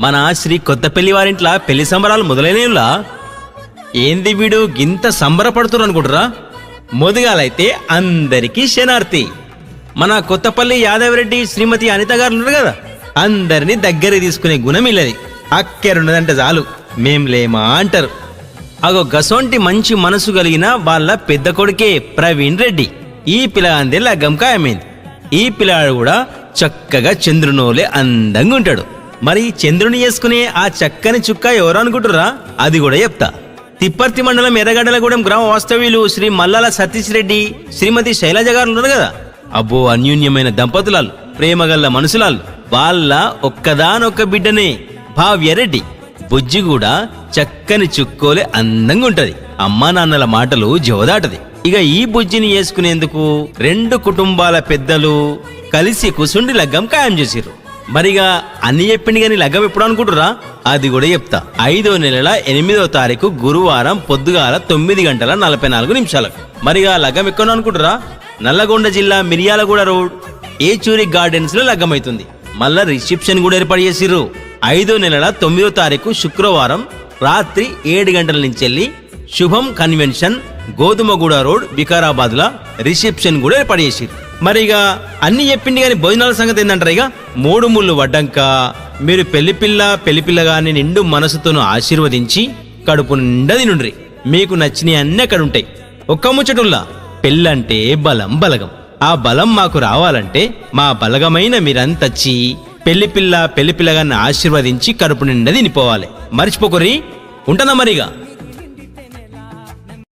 మన శ్రీ కొత్తపల్లి వారింట్ల పెళ్లి సంబరాలు మొదలైనలా ఏంది వీడు గింత సంబరపడుతురు అనుకుంటురా? మొదగాలైతే అందరికీ శనార్థి. మన కొత్తపల్లి యాదవరెడ్డి శ్రీమతి అనిత గారు ఉన్నారు కదా, అందరినీ దగ్గర తీసుకునే గుణం ఇల్లది. అక్కెరున్నదంటే చాలు మేం లేమా అంటారు. అగో గసొంటి మంచి మనసు కలిగిన వాళ్ళ పెద్ద కొడుకే ప్రవీణ్ రెడ్డి. ఈ పిల్లగాందే లగ్గం ఖాయమైంది. ఈ పిల్లాడు కూడా చక్కగా చంద్రునోలే అందంగా ఉంటాడు. మరి చంద్రుని చేసుకునే ఆ చక్కని చుక్క ఎవరు అనుకుంటురా? అది కూడా చెప్తా. తిప్పర్తి మండలం ఎర్రగడ్డలగూడెం గ్రామ వాస్తవ్యులు శ్రీ మల్లాల సతీష్ రెడ్డి శ్రీమతి శైలజ గారు ఉన్నారు కదా, అబ్బో అన్యూన్యమైన దంపతులాలు, ప్రేమగల్ల మనుషులాలు. వాళ్ళ ఒక్కదానొక్క బిడ్డనే భావ్యరెడ్డి. బుజ్జి కూడా చక్కని చుక్కోలే అందంగా ఉంటది. అమ్మా నాన్నల మాటలు జవదాటది. ఇక ఈ బుజ్జిని చేసుకునేందుకు రెండు కుటుంబాల పెద్దలు కలిసి కుసుండి లగ్గం ఖాయం చేసిర్రు. మరిగా అన్ని చెప్పింది కానీ లగ్గం ఎప్పుడు అనుకుంటురా? అది కూడా చెప్తా. 5వ నెల 8వ తారీఖు గురువారం పొద్దుగాల 9:44. మరిగా లగ్గం ఎక్కడ అనుకుంటురా? నల్లగొండ జిల్లా మిర్యాలగూడ రోడ్ ఏచూరి గార్డెన్స్ లో లగ్గమైతుంది. మళ్ళా రిసెప్షన్ కూడా ఏర్పాటు చేసిర్రు. 5వ నెల 9వ తారీఖు శుక్రవారం రాత్రి 7 గంటల నుంచి శుభం కన్వెన్షన్ గోధుమగూడ రోడ్ వికారాబాద్ లా రిసెప్షన్ కూడా ఏర్పాటు చేసిర్రు. మరిగా అన్ని చెప్పింది కానీ భోజనాల సంగతి ఏంటంటారు? ఇక 3 ముళ్ళు వడ్డంక మీరు పెళ్లిపిల్లగాని నిండు మనసుతోనూ ఆశీర్వదించి కడుపు నిండా తినుండ్రి. మీకు నచ్చినవి అన్నీ అక్కడ ఉంటాయి. ఒక్క ముచ్చటుల్లా పెళ్ళంటే బలం బలగం. ఆ బలం మాకు రావాలంటే మా బలగమైన మీరంతచ్చి పెళ్లిపిల్లగాన్ని ఆశీర్వదించి కడుపు నిండా తినిపోవాలి. మర్చిపోకుర్రి. ఉంటనా మరిగా.